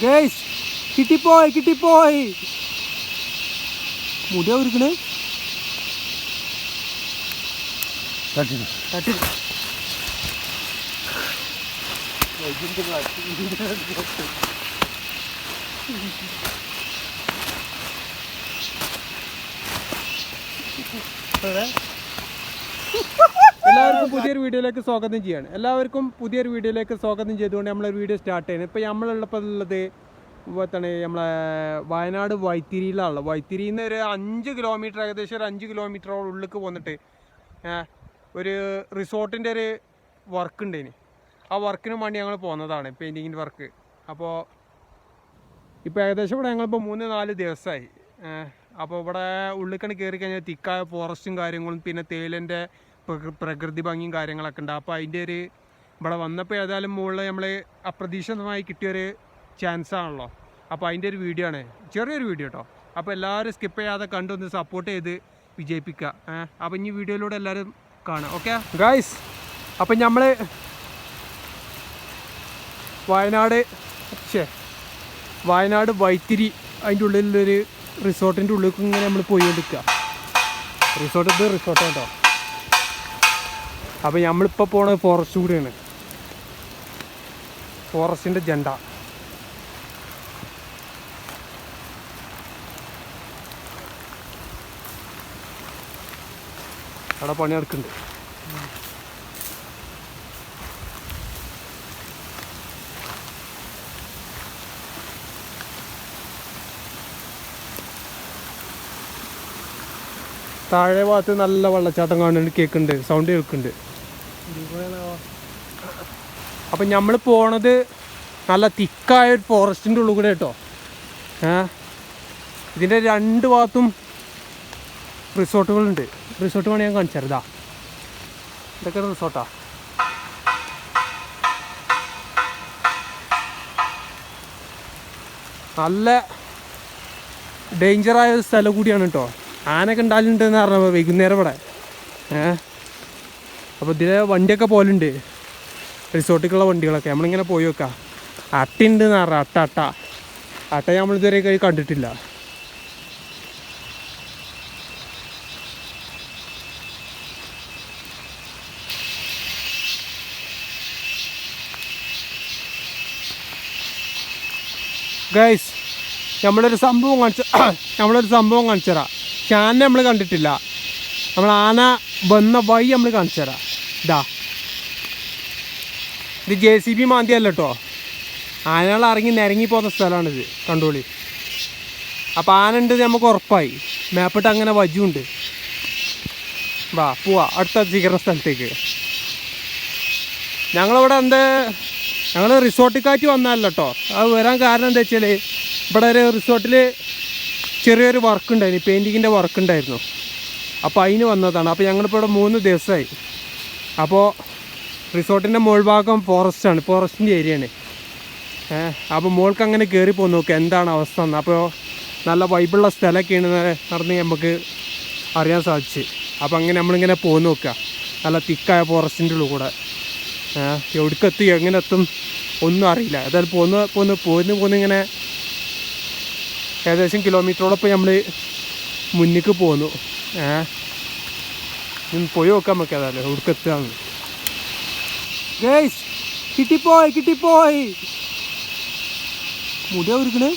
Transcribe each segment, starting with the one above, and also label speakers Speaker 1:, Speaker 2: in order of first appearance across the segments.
Speaker 1: Guys കിട്ടിപ്പോയി മുടിയാ ഒരുക്കണേ എല്ലാവർക്കും പുതിയൊരു വീഡിയോയിലേക്ക് സ്വാഗതം ചെയ്യാണ്. ചെയ്തുകൊണ്ട് നമ്മളൊരു വീഡിയോ സ്റ്റാർട്ട് ചെയ്യുന്നത്. ഇപ്പോൾ നമ്മളുള്ളത് നമ്മളെ വയനാട് വൈത്തിരിയിലാണല്ലോ. വൈത്തിരിയിൽ നിന്ന് ഒരു 5 കിലോമീറ്റർ, ഏകദേശം ഒരു 5 കിലോമീറ്ററോളം ഉള്ളിലേക്ക് പോന്നിട്ട് ഒരു റിസോർട്ടിൻ്റെ ഒരു വർക്ക് ഉണ്ട്. ആ വർക്കിന് വേണ്ടി ഞങ്ങൾ പോകുന്നതാണ്, പെയിൻറ്റിങ്ങിൻ്റെ വർക്ക്. അപ്പോൾ ഇപ്പോൾ ഏകദേശം ഇവിടെ ഞങ്ങളിപ്പോൾ 3-4 ദിവസമായി. അപ്പോൾ ഇവിടെ ഉള്ളിക്കണ് കയറി കഴിഞ്ഞാൽ തിക്കായ ഫോറസ്റ്റും കാര്യങ്ങളും പിന്നെ തേയിലൻ്റെ പ്രകൃതി ഭംഗിയും കാര്യങ്ങളൊക്കെ ഉണ്ട്. അപ്പോൾ അതിൻ്റെ ഒരു ഇവിടെ വന്നപ്പോൾ ഏതായാലും മുകളിൽ നമ്മൾ അപ്രതീക്ഷിതമായി കിട്ടിയൊരു ചാൻസ് ആണല്ലോ. അപ്പോൾ അതിൻ്റെ ഒരു വീഡിയോ ആണ്, ചെറിയൊരു വീഡിയോ കേട്ടോ. അപ്പോൾ എല്ലാവരും സ്കിപ്പ് ചെയ്യാതെ കണ്ടൊന്ന് സപ്പോർട്ട് ചെയ്ത് വിജയിപ്പിക്കുക. അപ്പോൾ ഇനി വീഡിയോയിലൂടെ എല്ലാവരും കാണാം. ഓക്കെ ഗായ്സ്, അപ്പം നമ്മൾ വയനാട് വൈത്തിരി അതിൻ്റെ ഉള്ളിലൊരു റിസോർട്ടിൻ്റെ ഉള്ളിലേക്ക് ഇങ്ങനെ നമ്മൾ പോയിക്കൊണ്ടിരിക്കുക. റിസോർട്ട് കേട്ടോ. അപ്പോൾ നമ്മളിപ്പോൾ പോണത് ഫോറസ്റ്റ് കൂടിയാണ്, ഫോറസ്റ്റിൻ്റെ ജണ്ട. അവിടെ പണി നടക്കുന്നുണ്ട്. താഴെ ഭാഗത്ത് നല്ല വെള്ളച്ചാട്ടം കാണുന്നുണ്ട്, കേൾക്കുന്നുണ്ട്, സൗണ്ട് കേൾക്കുന്നുണ്ട്. അപ്പം നമ്മൾ പോണത് നല്ല തിക്കായ ഒരു ഫോറസ്റ്റിൻ്റെ ഉള്ളിൽ കൂടെ കേട്ടോ. ഇതിൻ്റെ 2 ഭാഗത്തും റിസോർട്ടുകളുണ്ട്. റിസോർട്ട് വേണമെങ്കിൽ ഞാൻ കാണിച്ചു തരാം. ഇതൊക്കെ റിസോർട്ടാ. നല്ല ഡേഞ്ചറായ ഒരു സ്ഥലം കൂടിയാണ് കേട്ടോ. ആനൊക്കെ ഉണ്ടാലുണ്ടെന്ന് പറഞ്ഞപ്പോൾ വൈകുന്നേരം ഇവിടെ. അപ്പോൾ ഇതിലെ വണ്ടിയൊക്കെ പോലുണ്ട്, റിസോർട്ടിലേക്കുള്ള വണ്ടികളൊക്കെ. നമ്മളിങ്ങനെ പോയി വെക്കാം. അട്ടയുണ്ടെന്ന് പറഞ്ഞാൽ അട്ട നമ്മളിതുവരെ കണ്ടിട്ടില്ല. ഗൈസ്, നമ്മളൊരു സംഭവം കാണിച്ചു തരാം. പക്ഷെ ആന നമ്മൾ കണ്ടിട്ടില്ല. നമ്മൾ ആന വന്ന വഴി നമ്മൾ കാണിച്ചു തരാം. ഇത് JCB മാന്തിയല്ല കേട്ടോ, ആനകൾ നിരങ്ങി പോകുന്ന സ്ഥലമാണിത്. കണ്ടോളി. അപ്പോൾ ആന ഉണ്ട് നമുക്ക് ഉറപ്പായി. മാപ്പിട്ട് അങ്ങനെ വജുണ്ട്. പോവാ അടുത്ത സ്വീകരണ സ്ഥലത്തേക്ക്. ഞങ്ങളിവിടെ ഞങ്ങൾ റിസോർട്ടിൽ കാറ്റ് വന്നതല്ല കേട്ടോ. അത് വരാൻ കാരണം എന്താ വെച്ചാൽ ഇവിടെ ഒരു റിസോർട്ടിൽ ചെറിയൊരു വർക്ക് ഉണ്ടായിരുന്നു, പെയിൻറ്റിങ്ങിൻ്റെ വർക്ക് ഉണ്ടായിരുന്നു. അപ്പോൾ അതിന് വന്നതാണ്. അപ്പോൾ ഞങ്ങളിപ്പോൾ ഇവിടെ 3 ദിവസമായി. അപ്പോൾ റിസോർട്ടിൻ്റെ മുകൾ ഭാഗം ഫോറസ്റ്റിൻ്റെ ഏരിയയാണ്. അപ്പോൾ മോൾക്ക് അങ്ങനെ കയറി പോയി നോക്കുക എന്താണ് അവസ്ഥ എന്ന്. അപ്പോൾ നല്ല വൈബുള്ള സ്ഥലമൊക്കെയാണ് നടന്ന് നമുക്ക് അറിയാൻ സാധിച്ചു. അപ്പോൾ അങ്ങനെ നമ്മളിങ്ങനെ പോയി നോക്കുക, നല്ല തിക്കായ ഫോറസ്റ്റിൻ്റെ ഉള്ളിൽ കൂടെ. എവിടേക്കെത്തി എങ്ങനെ എത്തും ഒന്നും അറിയില്ല. ഏതായാലും പോന്നിങ്ങനെ ഏകദേശം കിലോമീറ്ററോടൊപ്പം നമ്മൾ മുന്നിലേക്ക് പോന്നു. പോയി നോക്കാൻ നമുക്ക് ഏതായാലും എവിടേക്കെത്തുകയാണ്. ഗൈസ്, കിട്ടിപ്പോയി മുടിയാ ഒരുക്കണേ.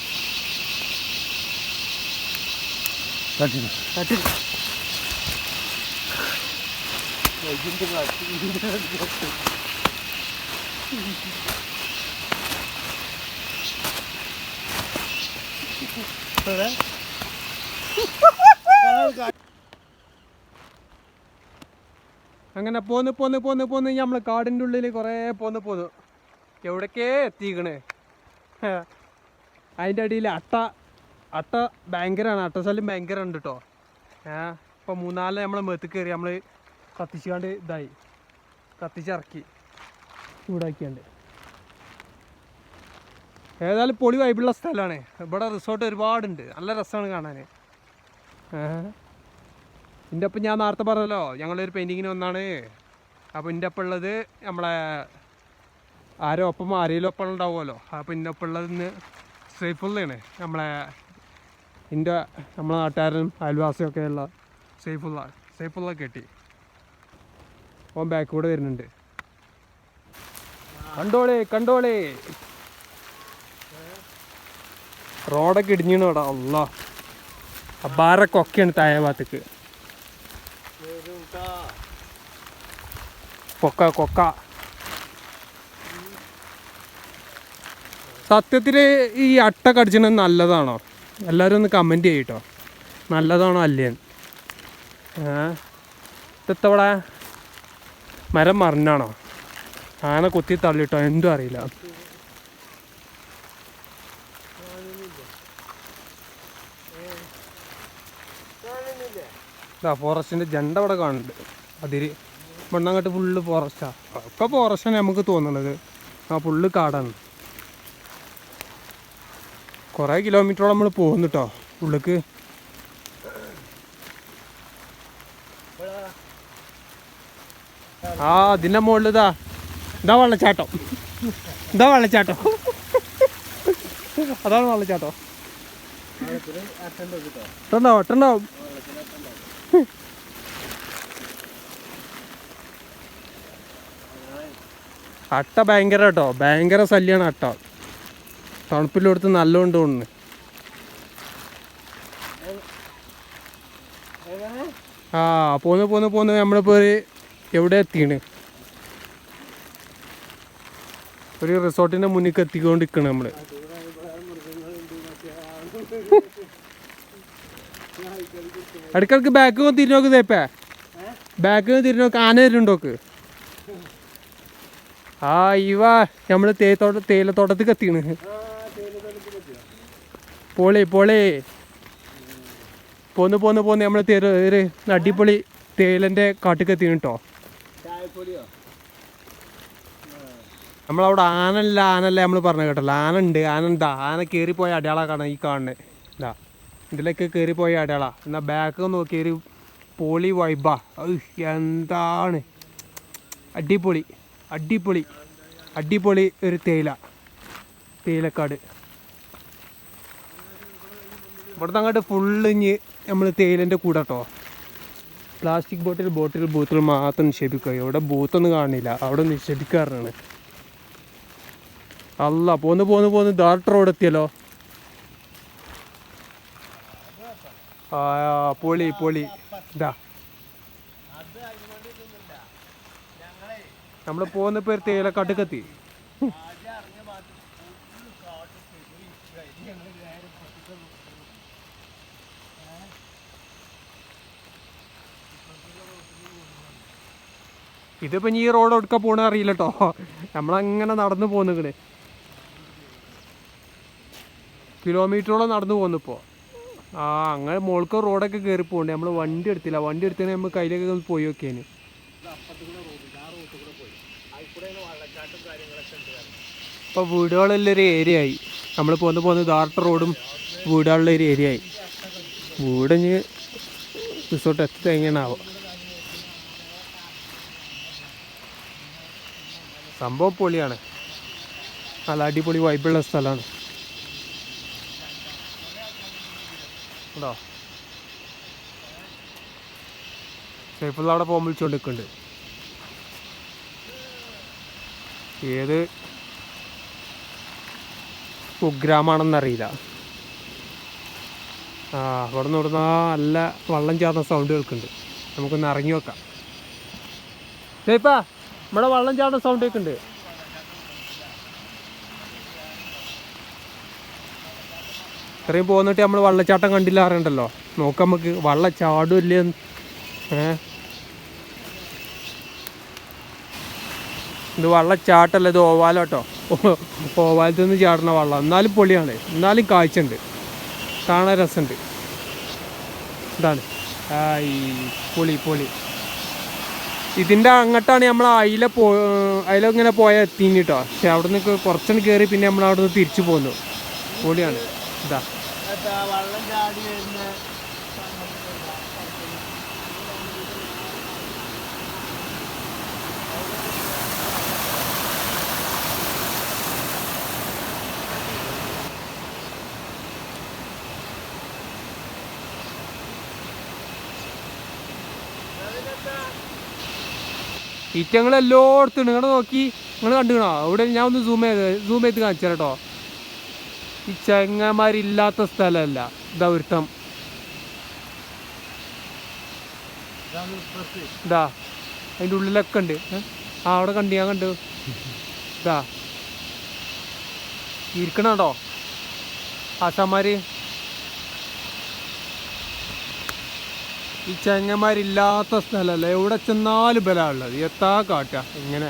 Speaker 1: അങ്ങനെ പോന്ന് നമ്മൾ കാടിൻ്റെ ഉള്ളിൽ കുറേ പോന്നു എവിടേക്കേ എത്തിക്കണേ. അതിൻ്റെ അടിയിൽ അട്ട ഭയങ്കരമാണ്, അട്ടശല്യം ഭയങ്കരമുണ്ട് കേട്ടോ. ഇപ്പോൾ 3-4 നമ്മളെ മേത്ത് കയറി നമ്മൾ കത്തിച്ചിറക്കി ചൂടാക്കിയാണ്ട്. ഏതായാലും പൊളി വൈബുള്ള സ്ഥലമാണ്. ഇവിടെ റിസോർട്ട് ഒരുപാടുണ്ട്, നല്ല രസമാണ് കാണാൻ. എൻ്റെ ഒപ്പം ഞാൻ നേരത്തെ പറഞ്ഞല്ലോ ഞങ്ങളൊരു പെയിൻറ്റിങ്ങിന് വന്നാണ്. അപ്പോൾ എൻ്റെ ഒപ്പം ഉള്ളത് നമ്മളെ ആരെങ്കിലും ഒപ്പം ഉണ്ടാവുമല്ലോ. അപ്പോൾ എൻ്റെ ഒപ്പം ഉള്ളതിന്ന് സൈഫുള്ളയാണ് നമ്മളെ നാട്ടുകാരനും അയൽവാസിയൊക്കെ ഉള്ള സൈഫുള്ള കെട്ടി ഓൻ ബാക്ക് കൂടെ വരുന്നുണ്ട്. കണ്ടോളേ റോഡൊക്കെ ഇടിഞ്ഞിടാ. അല്ലാ അബാരക്കൊക്കെയാണ് താഴെ ഭാഗത്തേക്ക്. കൊക്ക സത്യത്തിൽ ഈ അട്ട കടിച്ചത് നല്ലതാണോ? എല്ലാവരും ഒന്ന് കമൻറ്റ് ചെയ്യട്ടോ, നല്ലതാണോ അല്ലേന്ന്. ഇത്തവണ മരം മറിഞ്ഞാണോ ആന കുത്തി തള്ളിട്ടോ എന്തും അറിയില്ല. ഫോറസ്റ്റിൻ്റെ ജണ്ട അവിടെ കാണുന്നുണ്ട്. അതിര് മണ്ണങ്ങോട്ട് ഫുള്ള് ഫോറസ്റ്റാണ്. ഒക്കെ ഫോറസ്റ്റാണ് നമുക്ക് തോന്നുന്നത്. ഫുള്ള് കാടാണ്. കുറേ കിലോമീറ്ററോളം നമ്മൾ പോകുന്നു കേട്ടോ ഉള്ളിക്ക്. അതിൻ്റെ മുകളിൽ ഇതാ വെള്ളച്ചാട്ടം. അതാണ് വെള്ളച്ചാട്ടം. ഒട്ടുണ്ടാവും. അട്ട ഭയങ്കര കേട്ടോ, ഭയങ്കര ശല്യമാണ് അട്ട. തണുപ്പിലെടുത്ത് നല്ലോണ്ട് തോന്നുന്നു. പോന്ന് നമ്മളിപ്പോ എവിടെ എത്തിയാണ്? ഒരു റിസോർട്ടിന്റെ മുന്നിൽ എത്തിക്കൊണ്ടിരിക്കണം നമ്മള്. ഇടയ്ക്കിടക്ക് ബാക്ക് തിരിഞ്ഞോക്ക് തേപ്പേ, ബാക്ക് തിരിഞ്ഞോക്ക്. ആന വരുന്നുണ്ടോക്ക്. നമ്മള് തേയിലത്തോട്ടത്തേക്ക് എത്തിയാണ്. പോളി പോന്ന് നമ്മള് അടിപൊളി തേയിലന്റെ കാട്ടിക്ക് എത്തിയാണ് കേട്ടോ. നമ്മളവിടെ ആനല്ല നമ്മൾ പറഞ്ഞ കേട്ടല്ലോ. ആന കയറിപ്പോയ അടയാളാണ് ഈ കാണുന്നത്. ഇതാ ഇതിലൊക്കെ കയറിപ്പോയ അടയാളാ. എന്നാൽ ബാക്ക് നോക്കിയൊരു പോളി വൈബാ. എന്താണ് അടിപൊളി ഒരു തേയിലക്കാട്. ഇവിടുന്ന് അങ്ങോട്ട് ഫുള്ള് നമ്മൾ തേയിലൻ്റെ കൂടെ കേട്ടോ. പ്ലാസ്റ്റിക് ബോട്ടിൽ മാത്രം നിക്ഷേപിക്കുക. ഇവിടെ ബൂത്തൊന്നും കാണില്ല, അവിടെ നിക്ഷേപിക്കാറാണ്. അല്ല പോന്ന് ഡാർട്ട് റോഡ് എത്തിയല്ലോ. പൊളി ഇതാ നമ്മൾ പോകുന്നപ്പോ ഒരു തേയിലക്കാട്ടുക്കെത്തി. ഇതിപ്പോ ഈ റോഡ് എടുക്കാൻ പോണ അറിയില്ല കേട്ടോ. നമ്മളങ്ങനെ നടന്നു പോകുന്നത് കിലോമീറ്ററോളം നടന്നു പോകുന്നിപ്പോ. അങ്ങനെ മോൾക്ക് റോഡൊക്കെ കയറി പോകണ്ടേ. നമ്മൾ വണ്ടി എടുത്തില്ല. വണ്ടി എടുത്തതിന് നമ്മൾ കയ്യിലൊക്കെ ഒന്ന് പോയി നോക്കിയേന്. ഇപ്പോൾ വീടുകളുള്ളൊരു ഏരിയ ആയി. നമ്മൾ പോന്ന് ഡാർട്ട് റോഡും വീടുകളുള്ളൊരു ഏരിയ ആയി. വീടിഞ്ഞ് റിസോർട്ട് എത്തി എങ്ങനെയാണാവോ സംഭവം. പൊളിയാണ്, നല്ല അടിപൊളി വൈബുള്ള സ്ഥലമാണ് കേട്ടോ. സൈഫുള്ള അവിടെ പോകുമ്പോൾ വിളിച്ചുകൊണ്ടിരിക്കുന്നുണ്ട്. ഏത് കുഗ്രാമാണെന്നറിയില്ല. അവിടെ നിന്ന് നല്ല വെള്ളം ചാടുന്ന സൗണ്ട് കേൾക്കുന്നുണ്ട്. നമുക്കൊന്ന് ഇറങ്ങി നോക്കാം. സൈഫാ, നമ്മുടെ വെള്ളം ചാടുന്ന സൗണ്ട് കേൾക്കുന്നുണ്ട്. ഇത്രയും പോന്നിട്ട് നമ്മൾ വെള്ളച്ചാട്ടം കണ്ടില്ല അറിയണ്ടല്ലോ. നോക്കാം നമുക്ക് വെള്ളം ചാടില്ലേ. ഇത് വെള്ളച്ചാട്ടല്ല, ഇത് ഓവാലോ കേട്ടോ. ഓവാലത്തിൽ നിന്ന് ചാടുന്ന വെള്ളം. എന്നാലും പൊളിയാണ്, എന്നാലും കാഴ്ചയുണ്ട്, കാണാൻ രസമുണ്ട്. ഇതാണ് പൊളി. ഇതിൻ്റെ അങ്ങോട്ടാണ് നമ്മൾ അയില ഇങ്ങനെ പോയാൽ എത്തിനി കേട്ടോ. പക്ഷെ അവിടെ നിന്ന് കുറച്ചൊന്ന് കയറി പിന്നെ നമ്മൾ അവിടെ നിന്ന് തിരിച്ചു പോന്നു. പൊളിയാണ്. ഇതാ ഈറ്റങ്ങൾ എല്ലായിടത്തും ഉണ്ട്. നിങ്ങളെ നോക്കി നിങ്ങൾ കണ്ടുകണോ? ഇവിടെ ഞാൻ ഒന്ന് സൂം ചെയ്ത് കാണിച്ചു കേട്ടോ. ഈ ചെങ്ങന്മാരില്ലാത്ത സ്ഥലമല്ല. ഇതാ ഒരുത്തം ഇതാ അതിൻ്റെ ഉള്ളിലൊക്കെ ഉണ്ട്. ആ അവിടെ കണ്ടു, ഞാൻ കണ്ടു. ഇതാ ഇരിക്കണോ ആശാന്മാര്. ഈ ചെങ്ങന്മാരില്ലാത്ത സ്ഥലമല്ല. എവിടെ ചെന്നാലും ബലമുള്ളത്. എത്താ കാട്ടുക ഇങ്ങനെ.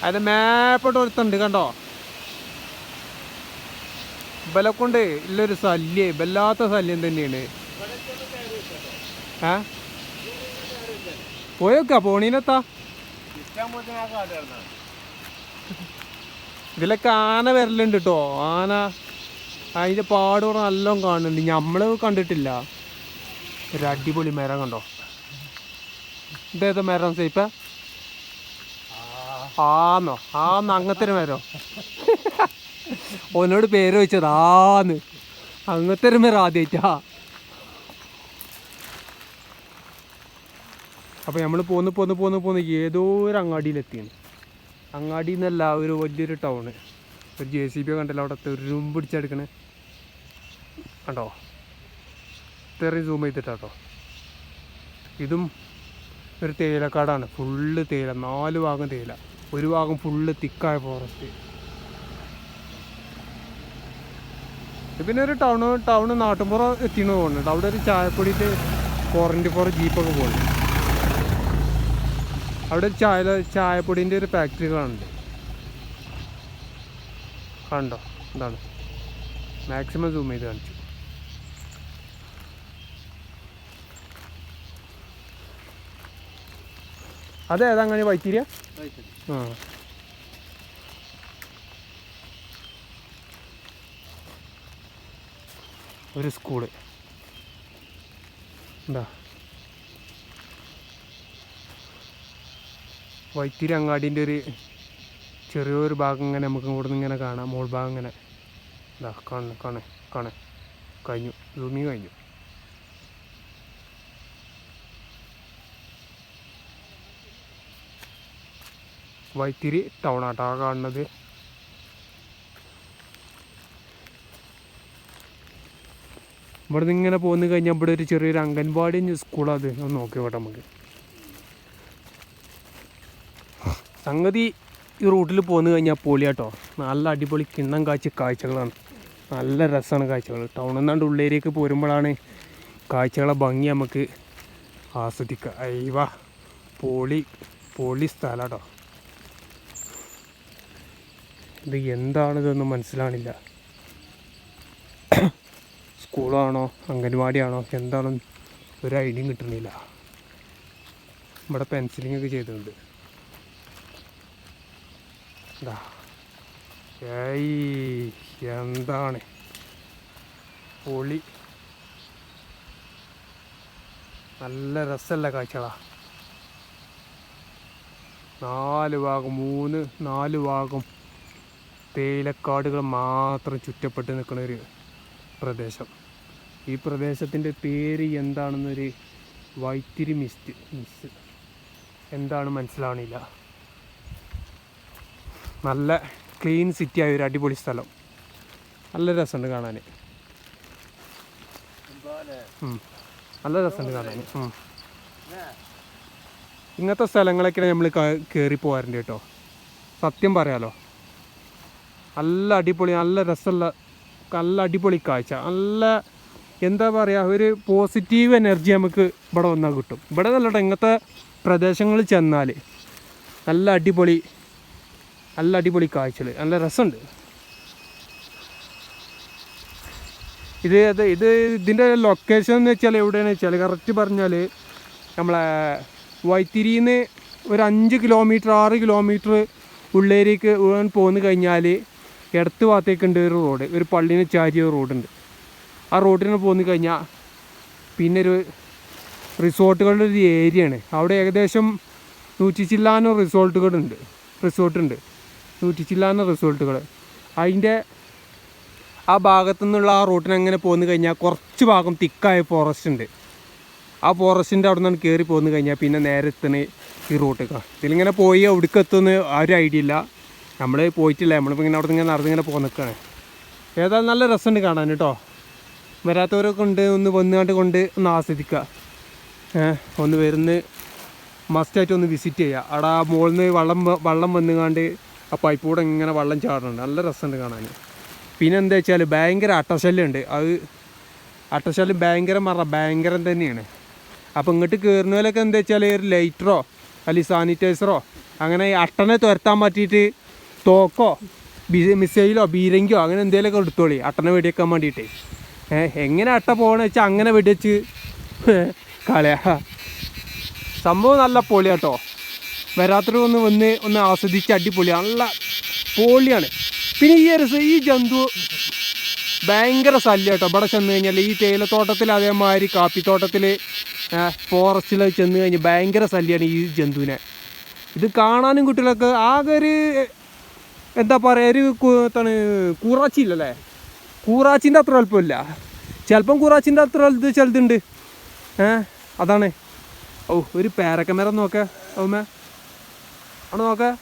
Speaker 1: അത് മേപ്പോട്ട് ഒരുത്തുണ്ട് കണ്ടോ. ബലെ കൊണ്ട് ഇല്ലൊരു ശല്യം, വല്ലാത്ത ശല്യം തന്നെയാണ്. പോയോക്കാ പോണീനെത്താ. ഇതിലൊക്കെ ആന വരലുണ്ട് കേട്ടോ. ആന അതിൻ്റെ പാടുകൾ നല്ലോണം കാണുന്നുണ്ട്. നമ്മൾ കണ്ടിട്ടില്ല. ഒരു അടിപൊളി മരം കണ്ടോ. ഇതേതാ മരം സേപ്പ? ആന്നോ അങ്ങനത്തെ ഒരു മരം. ഓനോട് പേര് വെച്ചത് ആന്ന്. അങ്ങനത്തെ ഒരു മരം ആദ്യമായിട്ടാ. അപ്പോൾ നമ്മൾ പോന്ന് ഏതോ ഒരു അങ്ങാടിയിലെത്തിയാണ്. അങ്ങാടി എന്നല്ല, ഒരു വലിയൊരു ടൗണ്. ഒരു JCB കണ്ടല്ലോ അവിടെ തെരുമ്പ് പിടിച്ചെടുക്കണേ കണ്ടോ. ഇത്രയും സൂം ചെയ്തിട്ടാട്ടോ. ഇതും ഒരു തേയിലക്കാടാണ്. ഫുള്ള് തേയില, 4 ഭാഗം തേയില, ഒരു ഭാഗം ഫുള്ള് തിക്കായ ഫോറസ്റ്റ്. പിന്നെ ഒരു ടൗണ് നാട്ടുമ്പുറം എത്തിയെന്ന് തോന്നുന്നുണ്ട്. അവിടെ ഒരു ചായപ്പൊടിയിട്ട് 4x4 ജീപ്പൊക്കെ പോകുന്നുണ്ട്. അവിടെ ചായപ്പൊടിൻ്റെ ഒരു ഫാക്ടറികളുണ്ട് കണ്ടോ. എന്താണ് മാക്സിമം സൂം ചെയ്ത് കാണിച്ചു. അതേതാ അങ്ങനെ വൈത്തിരിയ? ആ ഒരു സ്കൂള് എന്താ വൈത്തിരി അങ്ങാടിൻ്റെ ഒരു ചെറിയൊരു ഭാഗം ഇങ്ങനെ നമുക്ക് ഇവിടെ നിന്ന് ഇങ്ങനെ കാണാം. മോൾ ഭാഗം ഇങ്ങനെ ഇതാ കാണേ കഴിഞ്ഞു. സൂമിങ് കഴിഞ്ഞു. വൈത്തിരി ടൗണാട്ടോ ആ കാണുന്നത്. ഇവിടെ നിന്ന് ഇങ്ങനെ പോന്നു കഴിഞ്ഞാൽ ഇവിടെ ഒരു ചെറിയൊരു അംഗൻവാടി സ്കൂളത് ഒന്ന് നോക്കിയോട്ടെ നമുക്ക്. സംഗതി ഈ റൂട്ടിൽ പോന്നു കഴിഞ്ഞാൽ പൊളിയാട്ടോ. നല്ല അടിപൊളി കിണ്ണം കാഴ്ചകളാണ്. നല്ല രസമാണ് കാഴ്ചകൾ. ടൗണിൽ നിന്നാണ്ട് ഉള്ളേരിയൊക്കെ പോരുമ്പോഴാണ് കാഴ്ചകളെ ഭംഗി നമുക്ക് ആസ്വദിക്കുക. അയ്യവാ പൊളി സ്ഥലമാട്ടോ. ഇത് എന്താണിതൊന്നും മനസ്സിലാണില്ല. സ്കൂളാണോ അംഗൻവാടിയാണോ എന്താണെന്ന് ഒരു ഐഡിയയും കിട്ടുന്നില്ല. ഇവിടെ പെൻസിലിംഗ് ഒക്കെ ചെയ്തിട്ടുണ്ട്. എന്താണ് പൊളി. നല്ല രസമല്ല കാഴ്ചകളാ. 4 ഭാഗം തേയിലക്കാടുകൾ മാത്രം ചുറ്റപ്പെട്ട് നിൽക്കുന്ന ഒരു പ്രദേശം. ഈ പ്രദേശത്തിൻ്റെ പേര് എന്താണെന്നൊരു വൈത്തിരി മിസ് എന്താണ് മനസ്സിലാവണില്ല. നല്ല ക്ലീൻ സിറ്റിയായ ഒരു അടിപൊളി സ്ഥലം. നല്ല രസമുണ്ട് കാണാൻ. നല്ല രസമുണ്ട് കാണാൻ. ഇങ്ങനത്തെ സ്ഥലങ്ങളൊക്കെ നമ്മൾ കയറി പോകാറുണ്ട് കേട്ടോ. സത്യം പറയാലോ. നല്ല അടിപൊളി, നല്ല രസമുള്ള, നല്ല അടിപൊളി കാഴ്ച. നല്ല എന്താ പറയുക, ഒരു പോസിറ്റീവ് എനർജി നമുക്ക് ഇവിടെ വന്നാൽ കിട്ടും. ഇവിടെ നല്ലട്ടോ ഇങ്ങനത്തെ പ്രദേശങ്ങളിൽ ചെന്നാൽ നല്ല അടിപൊളി കാഴ്ചകൾ, നല്ല രസമുണ്ട്. ഇതിൻ്റെ ലൊക്കേഷൻ എന്ന് വെച്ചാൽ എവിടെയാണെന്ന് വെച്ചാൽ കറക്റ്റ് പറഞ്ഞാൽ നമ്മളെ വൈത്തിരിയിൽ നിന്ന് ഒരു 5 കിലോമീറ്റർ 6 കിലോമീറ്റർ ഉള്ളേരിക്ക് പോന്നു കഴിഞ്ഞാൽ ഇടത്ത് ഭാഗത്തേക്കുണ്ട് ഒരു റോഡ്, ഒരു പള്ളിനെ ചാരിയ റോഡുണ്ട്. ആ റോഡിന് പോന്നു കഴിഞ്ഞാൽ പിന്നെ ഒരു റിസോർട്ടുകളുടെ ഒരു ഏരിയയാണ്. അവിടെ ഏകദേശം 100 ചില്ലാനം റിസോർട്ടുണ്ട്. 100 ചില്ലാനം റിസോർട്ടുകൾ. അതിൻ്റെ ആ ഭാഗത്തു നിന്നുള്ള ആ റൂട്ടിന് അങ്ങനെ പോന്നു കഴിഞ്ഞാൽ കുറച്ച് ഭാഗം തിക്കായ ഫോറസ്റ്റ് ഉണ്ട്. ആ ഫോറസ്റ്റിൻ്റെ അവിടെ നിന്നാണ് കയറി പോന്നു കഴിഞ്ഞാൽ പിന്നെ നേരെ എത്തുന്ന ഈ റൂട്ടേക്കാണ്. ഇതിലിങ്ങനെ പോയി എവിടേക്ക് എത്തുമെന്ന് ആ ഒരു ഐഡിയ ഇല്ല, നമ്മൾ പോയിട്ടില്ല. നമ്മളിപ്പോൾ ഇങ്ങനെ അവിടെ ഇങ്ങനെ നടന്നിങ്ങനെ പോന്നിക്കാണ്. ഏതായാലും നല്ല രസമുണ്ട് കാണാൻ കേട്ടോ. വരാത്തവരൊക്കെ ഉണ്ട്, ഒന്ന് വന്നുകൊണ്ട് ഒന്ന് ആസ്വദിക്കുക. ഒന്ന് വരുന്ന് മസ്റ്റായിട്ട് ഒന്ന് വിസിറ്റ് ചെയ്യുക. അവിടെ ആ മുകളിൽ നിന്ന് വെള്ളം വന്നുകാണ്ട് ആ പൈപ്പ് കൂടെ ഇങ്ങനെ വെള്ളം ചാടുന്നുണ്ട്, നല്ല രസമുണ്ട് കാണാൻ. പിന്നെ എന്താ വെച്ചാൽ ഭയങ്കര അട്ടശല്യം ഉണ്ട്. അത് അട്ടശല്യം ഭയങ്കരം തന്നെയാണ്. അപ്പോൾ ഇങ്ങോട്ട് കയറുന്നതിലൊക്കെ എന്താ വെച്ചാൽ ഒരു ലൈറ്ററോ അല്ലെങ്കിൽ സാനിറ്റൈസറോ അങ്ങനെ അട്ടനെ തുരത്താൻ പറ്റിയിട്ട് തോക്കോ മിസൈലോ ബീരങ്കിയോ അങ്ങനെ എന്തെങ്കിലുമൊക്കെ എടുത്തോളി അട്ടനെ വെടിവെക്കാൻ വേണ്ടിയിട്ട്. എങ്ങനെ അട്ട പോകണമെന്ന് വെച്ചാൽ അങ്ങനെ വെടിവെച്ച് കളയാ. സംഭവം നല്ല പൊളിയാട്ടോ. വരാത്തൊരു ഒന്ന് ആസ്വദിച്ച് അടിപൊളി, നല്ല പൊളിയാണ്. പിന്നെ ഈ ജന്തു ഭയങ്കര ശല്യം കേട്ടോ. ഇവിടെ ചെന്ന് കഴിഞ്ഞാൽ ഈ തേയിലത്തോട്ടത്തിൽ അതേമാതിരി കാപ്പിത്തോട്ടത്തിൽ ഫോറസ്റ്റിൽ ചെന്ന് കഴിഞ്ഞാൽ ഭയങ്കര ശല്യമാണ് ഈ ജന്തുവിനെ. ഇത് കാണാനും കുട്ടികളൊക്കെ ആകെ ഒരു എന്താ പറയുക, ഒരു എന്താണ് കൂറാച്ചില്ലല്ലേ, കൂറാച്ചിൻ്റെ അത്ര എളുപ്പമില്ല. ചിലപ്പം കൂറാച്ചിൻ്റെ അത്ര ഇത് ചിലതുണ്ട്. അതാണ്. ഒരു പേരക്കമരം നോക്കാം ഓമേ, അവിടെ നോക്കാം.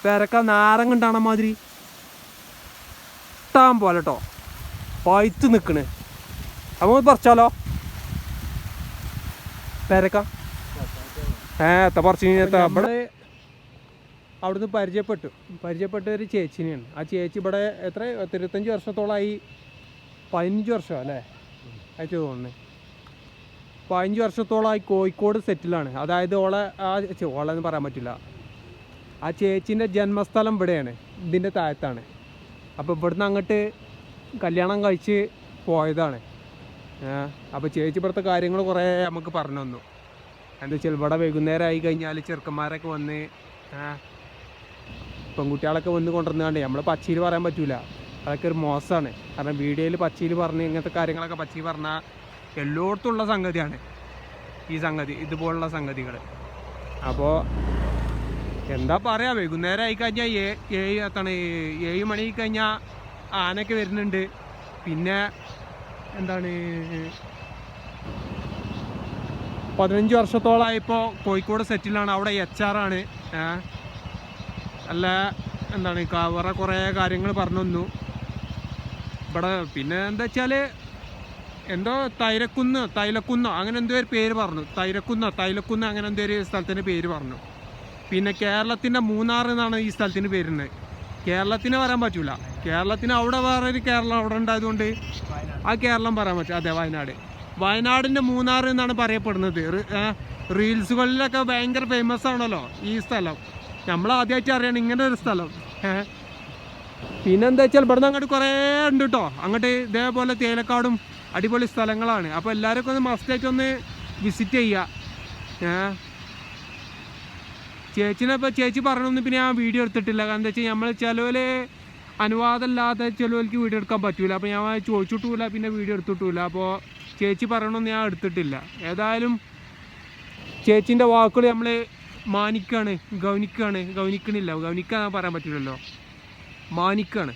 Speaker 1: പേരക്ക നാരങ്ങ ഉണ്ടാണ മാതിരി ഇട്ടാൻ പോലെ കേട്ടോ, പഴുത്ത് നിൽക്കണ്. നമുക്ക് പറിച്ചാലോ പേരക്ക? പറിച്ചു കഴിഞ്ഞാൽ ഇവിടെ അവിടുന്ന് പരിചയപ്പെട്ട ഒരു ചേച്ചിനെയാണ്. ആ ചേച്ചി ഇവിടെ എത്ര 25 വർഷത്തോളമായി, 15 വർഷം അല്ലേ ആയിട്ട് തോന്നുന്നത്. 15 വർഷത്തോളമായി കോഴിക്കോട് സെറ്റിലാണ്. അതായത് ഓളെന്ന് പറയാൻ പറ്റില്ല, ആ ചേച്ചീൻ്റെ ജന്മസ്ഥലം ഇവിടെയാണ്, ഇതിൻ്റെ താഴത്താണ്. അപ്പോൾ ഇവിടുന്ന് അങ്ങോട്ട് കല്യാണം കഴിച്ച് പോയതാണ്. അപ്പോൾ ചേച്ചി ഇവിടുത്തെ കാര്യങ്ങൾ കുറേ നമുക്ക് പറഞ്ഞു തന്നു. എന്താ വെച്ചാൽ ഇവിടെ വൈകുന്നേരം ആയി കഴിഞ്ഞാൽ ചെറുക്കന്മാരൊക്കെ വന്ന് പെൺകുട്ടികളൊക്കെ വന്ന് കൊണ്ടുവന്നാണ്ട് നമ്മൾ പച്ചയിൽ പറയാൻ പറ്റൂല, അതൊക്കെ ഒരു മോശമാണ്. കാരണം വീഡിയോയിൽ പച്ചയിൽ പറഞ്ഞ് ഇങ്ങനത്തെ കാര്യങ്ങളൊക്കെ പച്ചയിൽ പറഞ്ഞാൽ എല്ലായിടത്തുള്ള സംഗതിയാണ് ഈ സംഗതി, ഇതുപോലുള്ള സംഗതികൾ. അപ്പോൾ എന്താ പറയുക, വൈകുന്നേരം ആയിക്കഴിഞ്ഞാൽ 7 മണി കഴിഞ്ഞാൽ ആനയൊക്കെ വരുന്നുണ്ട്. പിന്നെ എന്താണ് 15 വർഷത്തോളമായിപ്പോൾ കോഴിക്കോട് സെറ്റിലാണ്, അവിടെ HR ആണ്. അല്ല എന്താണ് വേറെ കുറേ കാര്യങ്ങൾ പറഞ്ഞു തന്നു ഇവിടെ. പിന്നെ എന്താ വെച്ചാൽ എന്തോ തൈലക്കുന്നോ അങ്ങനെ എന്തോ ഒരു പേര് പറഞ്ഞു, തൈലക്കുന്ന് അങ്ങനെ എന്തോ ഒരു സ്ഥലത്തിൻ്റെ പേര് പറഞ്ഞു. പിന്നെ കേരളത്തിൻ്റെ മൂന്നാർ എന്നാണ് ഈ സ്ഥലത്തിന് പേരുന്നത്. കേരളത്തിന് പറയാൻ പറ്റൂല, കേരളത്തിന് അവിടെ വേറൊരു കേരളം അവിടെ ഉണ്ടായതുകൊണ്ട് ആ കേരളം പറയാൻ പറ്റും. അതെ, വയനാടിൻ്റെ മൂന്നാർ എന്നാണ് പറയപ്പെടുന്നത്. റീൽസുകളിലൊക്കെ ഭയങ്കര ഫേമസ് ആണല്ലോ ഈ സ്ഥലം. നമ്മൾ ആദ്യമായിട്ട് അറിയണം ഇങ്ങനെ ഒരു സ്ഥലം. പിന്നെന്താ വെച്ചാൽ ഇവിടെ നിന്ന് അങ്ങോട്ട് കുറേ ഉണ്ട് കേട്ടോ. അങ്ങോട്ട് ഇതേപോലെ തേയിലക്കാടും അടിപൊളി സ്ഥലങ്ങളാണ്. അപ്പോൾ എല്ലാവർക്കും ഒന്ന് മസ്റ്റായിട്ടൊന്ന് വിസിറ്റ് ചെയ്യുക. ചേച്ചി പറഞ്ഞൊന്നും പിന്നെ ഞാൻ വീഡിയോ എടുത്തിട്ടില്ല. കാരണം എന്താ വെച്ചാൽ നമ്മൾ ചിലവിൽ അനുവാദമില്ലാതെ ചിലവർക്ക് വീഡിയോ എടുക്കാൻ പറ്റൂല. അപ്പോൾ ഞാൻ ചോദിച്ചിട്ടില്ല, പിന്നെ വീഡിയോ എടുത്തിട്ടില്ല. അപ്പോൾ ചേച്ചി പറയണമെന്ന് ഞാൻ എടുത്തിട്ടില്ല. ഏതായാലും ചേച്ചീൻ്റെ വാക്കുകൾ നമ്മൾ ഗൗനിക്കാൻ പറയാൻ പറ്റില്ലല്ലോ, മാനിക്കാണ്.